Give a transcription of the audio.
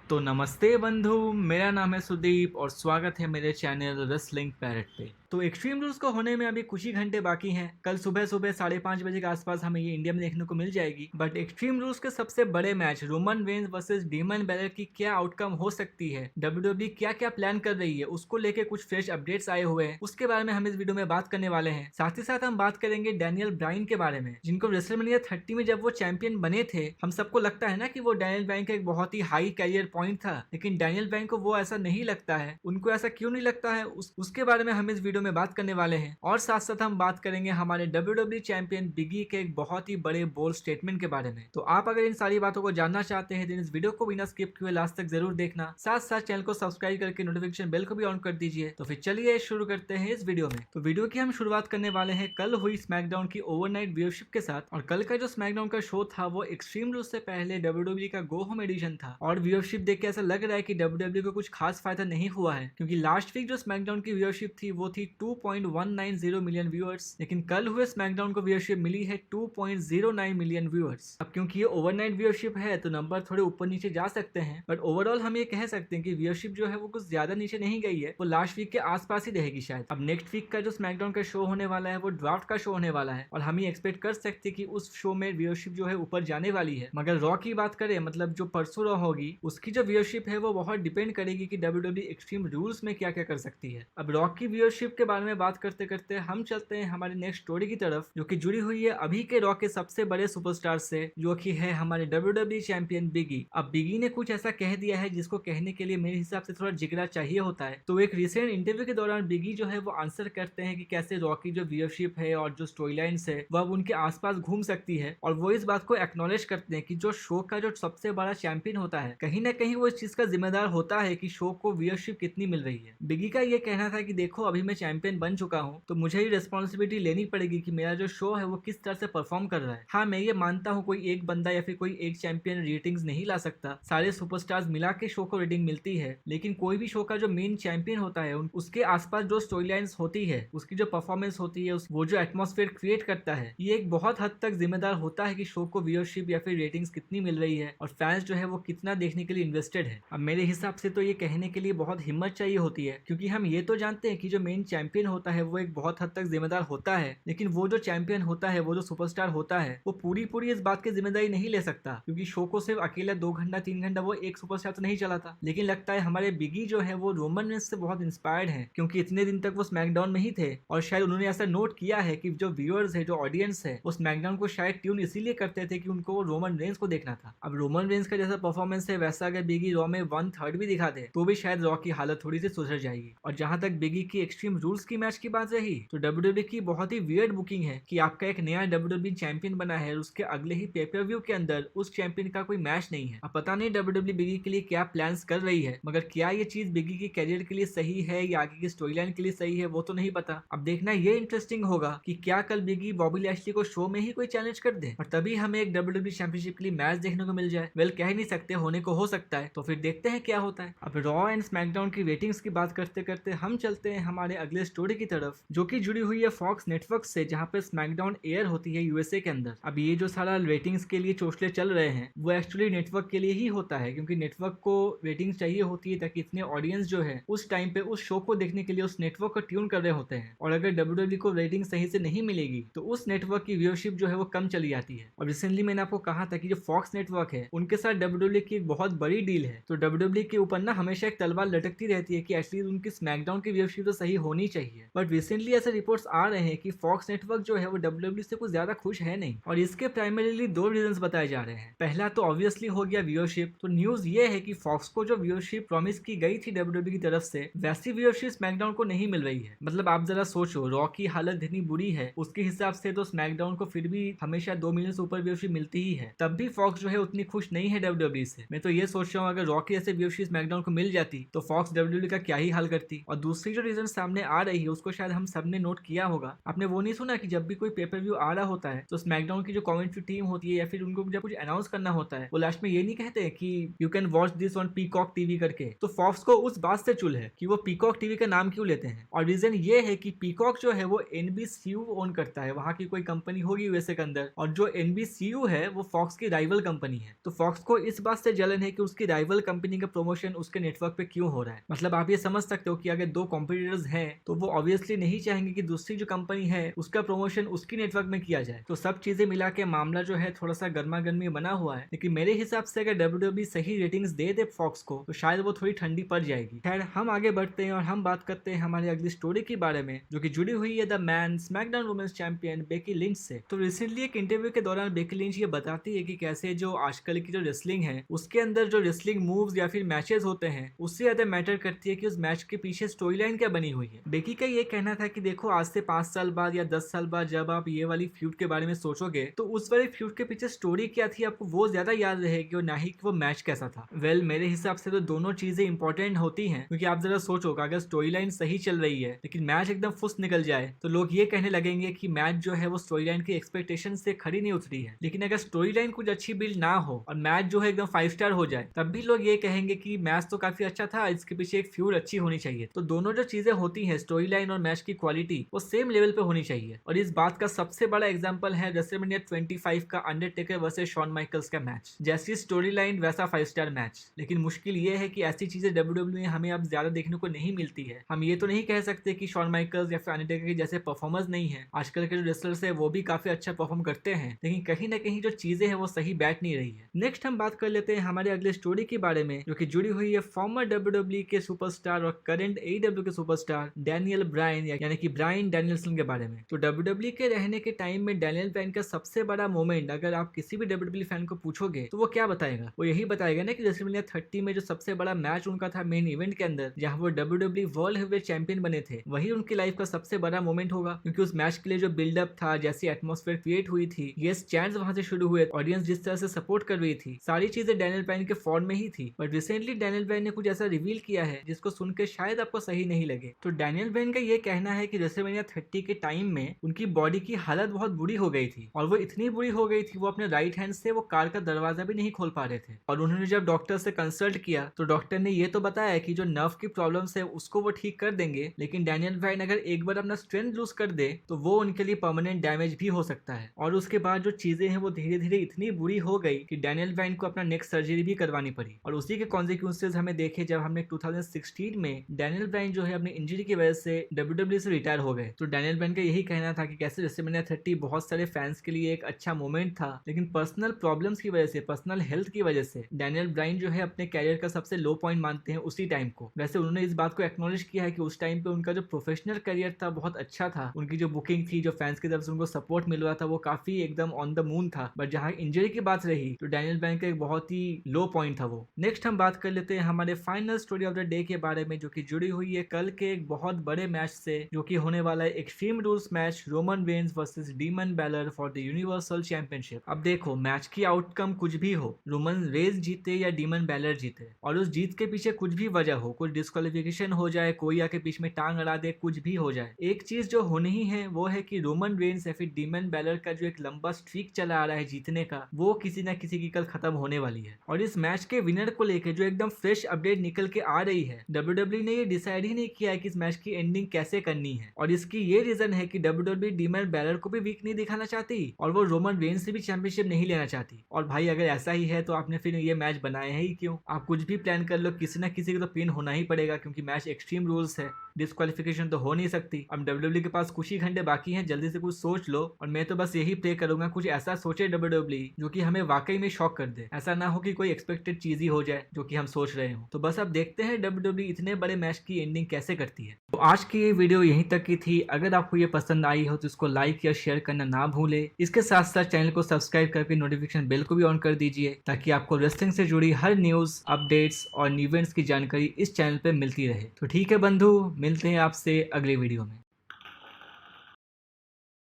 तो नमस्ते बंधु, मेरा नाम है सुदीप और स्वागत है मेरे चैनल रेसलिंग पैरेट पे। तो एक्सट्रीम रूल्स को होने में अभी कुछ ही घंटे बाकी हैं। कल सुबह सुबह 5:30 बजे के आसपास हमें ये इंडिया में देखने को मिल जाएगी। बट एक्सट्रीम रूल्स के सबसे बड़े match Roman Reigns versus demon Balor की क्या आउटकम हो सकती है, डब्ल्यूडब्ल्यूई क्या क्या प्लान कर रही है, उसको लेके कुछ फ्रेश अपडेट्स आए हुए हैं, उसके बारे में हम इस वीडियो में बात करने वाले हैं। साथ ही साथ हम बात करेंगे डैनियल ब्राइन के बारे में, जिनको रेसलमेनिया 30 में जब वो चैंपियन बने थे, हम सबको लगता है ना कि वो डैनियल ब्राइन का एक बहुत ही हाई कैरियर पॉइंट था। लेकिन डैनियल ब्राइन को वो ऐसा नहीं लगता है। उनको ऐसा क्यों नहीं लगता है, उसके बारे में हम इस वीडियो में बात करने वाले हैं। और साथ साथ हम बात करेंगे हमारे डब्ल्यूडब्ल्यूई चैंपियन बिग ई के एक बहुत ही बड़े बोल्ड स्टेटमेंट के बारे में। तो आप अगर इन सारी बातों को जानना चाहते हैं तो इस वीडियो को बिना स्किप किए लास्ट तक जरूर देखना। साथ साथ चैनल को सब्सक्राइब करके नोटिफिकेशन बेल को भी ऑन कर दीजिए। तो फिर चलिए शुरू करते हैं इस वीडियो में। तो वीडियो की हम शुरुआत करने वाले हैं कल हुई स्मैकडाउन की ओवरनाइट व्यूअरशिप के साथ। और कल का जो स्मैकडाउन का शो था वो एक्सट्रीम रूल्स से पहले डब्ल्यूडब्ल्यूई का गो होम एडिशन था। और व्यूअरशिप देख के ऐसा लग रहा है कि डब्ल्यूडब्ल्यूई को कुछ खास फायदा नहीं हुआ है, क्योंकि लास्ट वीक जो स्मैकडाउन की व्यूअरशिप थी वो थी 2.190 मिलियन व्यूअर्स, लेकिन कल हुए स्मैकडाउन को व्यूअरशिप मिली है 2.09 मिलियन व्यूअर्स। अब क्योंकि ये ओवरनाइट व्यूअरशिप है तो नंबर थोड़े ऊपर नीचे जा सकते हैं, बट ओवरऑल हम ये कह सकते हैं कि व्यूअरशिप जो है वो कुछ ज्यादा नीचे नहीं गई है, वो लास्ट वीक के आसपास ही रहेगी शायद। अब नेक्स्ट वीक का जो स्मैकडाउन का शो होने वाला है वो ड्राफ्ट का शो होने वाला है, और हम ये एक्सपेक्ट कर सकते हैं कि उस शो में व्यूअरशिप जो है ऊपर जाने वाली है। मगर रॉ की बात करें, मतलब जो परसों रॉ होगी, उसकी जो व्यूअरशिप है वो बहुत डिपेंड करेगी कि डब्ल्यूडब्ल्यूई एक्सट्रीम रूल्स में क्या क्या कर सकती है। अब रॉ की व्यूअरशिप के बारे में बात करते करते हम चलते हैं हमारे नेक्स्ट स्टोरी की तरफ, जो कि जुड़ी हुई है अभी के रॉ के सबसे बड़े सुपरस्टार से, जो कि है हमारे डब्ल्यूडब्ल्यूई चैंपियन बिग ई। अब बिग ई ने कुछ ऐसा कह दिया है जिसको कहने के लिए मेरे हिसाब से थोड़ा जिगरा चाहिए होता है। तो एक रिसेंट इंटरव्यू के दौरान बिग ई जो है वो आंसर करते हैं कि कैसे रॉ की जो व्यूअरशिप है और जो स्टोरी लाइन्स है वह उनके आसपास घूम सकती है, और वो इस बात को एक्नॉलेज करते हैं कि जो शो का जो सबसे बड़ा चैंपियन होता है, कहीं ना कहीं वो इस चीज का जिम्मेदार होता है कि शो को व्यूअरशिप कितनी मिल रही है। बिग ई का ये कहना था कि देखो, अभी मैं चैंपियन बन चुका हूँ तो मुझे ही रिस्पॉन्सिबिलिटी लेनी पड़ेगी कि मेरा जो शो है वो किस तरह से परफॉर्म कर रहा है। हाँ, मैं ये मानता हूँ कोई एक बंदा या फिर कोई एक चैंपियन रेटिंग्स नहीं ला सकता, सारे सुपरस्टार्स मिला के शो को रेटिंग मिलती है, लेकिन कोई भी शो का जो मेन चैंपियन होता है उसके आसपास जो स्टोरी लाइन्स होती है, उसकी जो परफॉर्मेंस होती है, वो जो एटमॉस्फेयर क्रिएट करता है, ये एक बहुत हद तक जिम्मेदार होता है कि शो को व्यूअरशिप या फिर रेटिंग्स कितनी मिल रही है और फैंस जो है वो कितना देखने के लिए इन्वेस्टेड है। अब मेरे हिसाब से तो ये कहने के लिए बहुत हिम्मत चाहिए होती है, क्योंकि हम ये तो जानते हैं कि जो मेन चैंपियन होता है वो एक बहुत हद तक जिम्मेदार होता है, लेकिन वो जो चैंपियन होता है, वो जो सुपरस्टार होता है, वो पूरी पूरी इस बात की जिम्मेदारी नहीं ले सकता, क्योंकि शो को सिर्फ अकेला 2 घंटा 3 घंटा वो एक सुपरस्टार तो नहीं चलाता। लेकिन लगता है हमारे बिगी जो है वो रोमन रेंज से बहुत इंस्पायर्ड है, क्योंकि इतने दिन तक वो स्मैकडाउन में ही थे, और शायद उन्होंने ऐसा नोट किया है कि जो व्यूअर्स है, जो ऑडियंस है, वो स्मैकडाउन को शायद ट्यून इसीलिए करते थे कि उनको वो रोमन रेंज को देखना था। अब रोमन रेंज का जैसा परफॉर्मेंस है, वैसा अगर बिगी रॉ में 1/3 भी दिखा दे तो भी शायद रॉ की हालत थोड़ी सी सुधर जाएगी। और जहां तक बिगी की एक्सट्रीम रूल्स की मैच की बात रही, तो डब्ल्यूडब्ल्यूई की बहुत ही वियर्ड बुकिंग है कि आपका एक नया डब्ल्यूडब्ल्यूई चैंपियन बना है और उसके अगले ही पेपर व्यू के अंदर उस चैंपियन का कोई मैच नहीं है। अब पता नहीं डब्ल्यूडब्ल्यूई बिगी के लिए क्या प्लान्स कर रही है, मगर क्या ये चीज बिगी के कैरियर के लिए सही है या आगे की स्टोरी लाइन के लिए सही है वो तो नहीं पता। अब देखना ये इंटरेस्टिंग होगा कि क्या कल बिगी बॉबी लैशली को शो में ही कोई चैलेंज कर दे और तभी हमें एक डब्ल्यूडब्ल्यूई चैंपियनशिप के लिए मैच देखने को मिल जाए। वेल, कह नहीं सकते, होने को हो सकता है, तो फिर देखते हैं क्या होता है। अब रॉ एंड स्मैकडाउन की रेटिंग्स की बात करते करते हम चलते हैं हमारे अगले स्टोरी की तरफ, जो कि जुड़ी हुई है फॉक्स नेटवर्क से, जहां पे स्मैकडाउन एयर होती है यूएसए के अंदर। अब ये जो सारा रेटिंग्स के लिए चोचले चल रहे हैं वो एक्चुअली नेटवर्क के लिए ही होता है, क्योंकि नेटवर्क को रेटिंग्स चाहिए होती है ताकि इतने ऑडियंस जो है उस टाइम पे उस शो को देखने के लिए उस नेटवर्क को ट्यून कर रहे होते हैं, और अगर डब्ल्यूडब्ल्यूई को रेटिंग सही से नहीं मिलेगी तो उस नेटवर्क की व्यूअरशिप जो है वो कम चली जाती है। और रिसेंटली मैंने आपको कहा था कि जो फॉक्स नेटवर्क है उनके साथ डब्ल्यूडब्ल्यूई की एक बहुत बड़ी डील है, तो डब्ल्यूडब्ल्यूई के ऊपर ना हमेशा एक तलवार लटकती रहती है कि एटलीस्ट उनकी स्मैकडाउन की व्यूअरशिप तो सही होनी चाहिए। बट रिसेंटली ऐसे रिपोर्ट्स आ रहे हैं कि फॉक्स नेटवर्क जो है वो डब्ल्यूडब्ल्यूई से कुछ ज्यादा खुश है नहीं, और इसके प्राइमरीली 2 रीजंस बताए जा रहे हैं। पहला तो ऑब्वियसली हो गया व्यूअरशिप। तो न्यूज ये है कि फॉक्स को जो व्यूअरशिप प्रॉमिस की गई थी डब्ल्यूडब्ल्यूई की तरफ से, वैसी व्यूअरशिप स्मैकडाउन को नहीं मिल रही है। मतलब आप जरा सोचो, रॉ की हालत इतनी बुरी है, उसके हिसाब से तो स्मैकडाउन को फिर भी हमेशा 2 मिलियन से ऊपर व्यूअरशिप मिलती ही है, तब भी फॉक्स जो है उतनी खुश नहीं है डब्ल्यूडब्ल्यूई से। मैं तो ये सोच रहा हूँ अगर रॉ की ऐसे व्यूअरशिप स्मैकडाउन को मिल जाती तो फॉक्स डब्ल्यूडब्ल्यूई का क्या ही हाल करती। और दूसरी जो रीजन सामने आ रही है उसको शायद हम सबने नोट किया होगा। आपने वो नहीं सुना कि जब भी कोई पेपर व्यू आ रहा होता है तो स्मैकडाउन की जो कमेंट्री टीम होती है या फिर उनको जब कुछ अनाउंस करना होता है वो लास्ट में ये नहीं कहते कि you can watch this on peacock TV करके। तो फॉक्स को उस बात से चुल है कि वो पीकॉक टीवी का नाम क्यों लेते हैं, और रीजन ये है कि पीकॉक जो है वो एनबीसीयू ओन करता है, वहां की कोई कंपनी होगी यूएसए के अंदर, और जो एनबीसीयू है वो फॉक्स की राइवल कंपनी है। तो फॉक्स को इस बात से जलन है कि उसकी राइवल कंपनी का प्रमोशन उसके नेटवर्क पे क्यों हो रहा है। मतलब आप ये समझ सकते हो कि अगर दो कॉम्पिटिटर्स हैं तो वो ऑब्वियसली नहीं चाहेंगे कि दूसरी जो कंपनी है उसका प्रमोशन उसकी नेटवर्क में किया जाए। तो सब चीजें मिला के मामला जो है थोड़ा सा गर्मा गर्मी बना हुआ है, लेकिन मेरे हिसाब से अगर डब्ल्यूडब्ल्यूई सही रेटिंग्स दे दे फॉक्स को तो शायद वो थोड़ी ठंडी पड़ जाएगी। खैर हम आगे बढ़ते हैं और हम बात करते हैं हमारी अगली स्टोरी के बारे में जो कि जुड़ी हुई है the man SmackDown women's champion Becky Lynch से। तो रिसेंटली एक इंटरव्यू के दौरान बेकी लिंच ये बताती है कि कैसे जो आजकल की जो रेसलिंग है उसके अंदर जो रेसलिंग मूव्स या फिर मैचेस होते हैं उससे ज्यादा मैटर करती है कि उस मैच के पीछे स्टोरी लाइन क्या बनी हुई है। बेकी का ये कहना था कि देखो आज से 5 साल बाद या 10 साल बाद जब आप ये वाली फ्यूड के बारे में सोचोगे तो उस वाली फ्यूड के पीछे स्टोरी क्या थी आपको वो ज्यादा याद रहेगी और ना ही वो मैच कैसा था। वेल मेरे हिसाब से तो दोनों चीजें इंपॉर्टेंट होती हैं, क्योंकि आप जरा सोचोगे अगर स्टोरी लाइन सही चल रही है लेकिन मैच एकदम फुस निकल जाए तो लोग ये कहने लगेंगे कि मैच जो है वो स्टोरी लाइन की एक्सपेक्टेशन से खड़ी नहीं उतरी है। लेकिन अगर स्टोरी लाइन कुछ अच्छी बिल्ड ना हो और मैच जो है एकदम 5 स्टार हो जाए तब भी लोग ये कहेंगे कि मैच तो काफी अच्छा था, इसके पीछे एक फ्यूड अच्छी होनी चाहिए। तो दोनों जो चीजें होती है स्टोरी लाइन और मैच की क्वालिटी वो सेम लेवल पे होनी चाहिए, और इस बात का सबसे बड़ा एग्जांपल है रेसलमेनिया 25 का अंडरटेकर वर्सेस शॉन माइकल्स का मैच। जैसी स्टोरी लाइन वैसा 5 स्टार मैच। लेकिन मुश्किल ये है कि ऐसी चीजें डब्ल्यूडब्ल्यूई में हमें अब ज्यादा देखने को नहीं मिलती है। हम ये तो नहीं कह सकते कि शॉन माइकल्स या फिर अंडरटेकर के जैसे परफॉर्मर्स नहीं है, आजकल के जो रेसलर्स है वो भी काफी अच्छा परफॉर्म करते हैं, लेकिन कहीं ना कहीं जो चीजें हैं वो सही बैठ नहीं रही है। नेक्स्ट हम बात कर लेते हैं हमारे अगले स्टोरी के बारे में जो कि जुड़ी हुई है फॉर्मर डब्ल्यूडब्ल्यूई के सुपरस्टार और करंट एईडब्ल्यू के सुपरस्टार डैनियल ब्रायन यानी कि ब्रायन डैनियल्सन के बारे में। तो डब्ल्यूडब्ल्यूई के रहने के टाइम में डैनियल ब्रायन का सबसे बड़ा मोमेंट अगर आप किसी भी डब्ल्यूडब्ल्यूई फैन को पूछोगे तो वो क्या बताएगा, वो यही बताएगा ना कि रेसलमेनिया 30 में जो सबसे बड़ा मैच उनका था मेन इवेंट के अंदर जहां वो डब्ल्यूडब्ल्यूई वर्ल्ड हेवीवेट चैंपियन बने थे, वही उनकी लाइफ का सबसे बड़ा मोमेंट होगा। क्योंकि उस मैच के लिए जो बिल्डअप था, जैसी एटमॉस्फेयर क्रिएट हुई थी, यस चैंट्स वहां से शुरू हुए, ऑडियंस जिस तरह से सपोर्ट कर रही थी, सारी चीजें डैनियल ब्रायन के फॉर्म में ही थी। बट रिसेंटली डैनियल ब्रायन ने कुछ ऐसा रिवील किया है जिसको सुनकर शायद आपको सही नहीं लगे। तो डैनियल ब्रायन का ये कहना है कि रेसलमेनिया 30 के टाइम में उनकी बॉडी की हालत बहुत बुरी हो गई थी, और वो इतनी बुरी हो गई थी वो अपने राइट हैंड से वो कार का दरवाजा भी नहीं खोल पा रहे थे। और उन्होंने जब डॉक्टर से कंसल्ट किया तो डॉक्टर ने ये तो बताया कि जो नर्व की प्रॉब्लम्स है उसको वो ठीक कर देंगे, लेकिन डैनियल ब्रायन अगर एक बार अपना स्ट्रेंथ लूज कर दे तो वो उनके लिए परमानेंट डैमेज भी हो सकता है। और उसके बाद जो चीजें हैं वो धीरे धीरे इतनी बुरी हो गई कि डैनियल ब्रायन को अपना नेक्स्ट सर्जरी भी करवानी पड़ी, और उसी के कॉन्सिक्वेंसेज हमें देखे जब हमने 2016 में डैनियल ब्रायन जो है अपनी इंजरी की वजह से डब्ल्यूडब्ल्यूई से रिटायर हो गए। तो डैनियल ब्रायन का यही कहना था कि कैसे रेसलमेनिया 30 बहुत सारे फैंस के लिए एक अच्छा मोमेंट था, लेकिन पर्सनल प्रॉब्लम्स की वजह से, पर्सनल हेल्थ की वजह से डैनियल ब्रायन जो है अपने कैरियर का सबसे लो पॉइंट मानते हैं उसी टाइम को। वैसे उन्होंने इस बात को एक्नॉलेज किया है कि उस टाइम पे उनका जो प्रोफेशनल करियर था बहुत अच्छा था, उनकी जो बुकिंग थी, जो फैंस की तरफ से उनको सपोर्ट मिल रहा था वो काफी एकदम ऑन द मून था। बट जहाँ इंजरी की बात रही तो डैनियल ब्रायन का एक बहुत ही लो पॉइंट था वो। नेक्स्ट हम बात कर लेते हैं हमारे final story of the day के बारे में जो कि जुड़ी हुई है कल के एक बहुत बड़े मैच से जो कि होने वाला है extreme rules match Roman Reigns versus demon Balor for the universal championship. अब देखो मैच की आउटकम कुछ भी हो, रोमन रेंस जीते या डीमन बैलर जीते, और उस जीत के पीछे कुछ भी वजह हो, कुछ डिस्क्वालिफिकेशन हो जाए, कोई आके बीच में टांग अड़ा दे, कुछ भी हो जाए, एक चीज जो होनी ही है वो है कि रोमन रेंस या फिर डीमन बैलर का जो एक लंबा स्ट्रीक चला आ रहा है जीतने का, वो किसी ना किसी की कल खत्म होने वाली है। और इस मैच के विनर को लेकर जो एकदम फ्रेश अपडेट निकल के आ रही है, डब्ल्यूडब्ल्यूई ने ये डिसाइड ही नहीं किया है कि इस मैच की एंडिंग कैसे करनी है, और इसकी ये रीजन है कि डब्ल्यूडब्ल्यूई डीमन बैलर को भी वीक नहीं दिखाना चाहती और वो रोमन रेंस से भी चैंपियनशिप नहीं लेना चाहती। और भाई अगर ऐसा ही है तो आपने फिर ये मैच बनाया है ही क्यों? आप कुछ भी प्लान कर लो, किसी ना किसी को तो पिन होना ही पड़ेगा क्योंकि मैच एक्सट्रीम रूल्स है, डिस्क्वालिफिकेशन तो हो नहीं सकती। अब डब्ल्यूडब्ल्यूई के पास कुछ ही घंटे बाकी हैं, जल्दी से कुछ सोच लो, और मैं तो बस यही प्रे करूंगा कुछ ऐसा सोचे डब्ल्यूडब्ल्यूई जो कि हमें वाकई में शॉक कर दे। ऐसा ना हो कि कोई एक्सपेक्टेड चीज ही हो जाए जो कि हम सोच रहे हो। तो बस अब देखते हैं डब्ल्यूडब्ल्यूई इतने बड़े मैच की एंडिंग कैसे करती है। तो आज की ये वीडियो यहीं तक की थी। अगर आपको ये पसंद आई हो तो इसको लाइक या शेयर करना ना भूले। इसके साथ साथ चैनल को सब्सक्राइब करके नोटिफिकेशन बेल को भी ऑन कर दीजिए ताकि आपको रेसलिंग से जुड़ी हर न्यूज, अपडेट्स और इवेंट्स की जानकारी इस चैनल पे मिलती रहे। तो ठीक है बंधु, मिलते हैं आपसे अगले वीडियो में।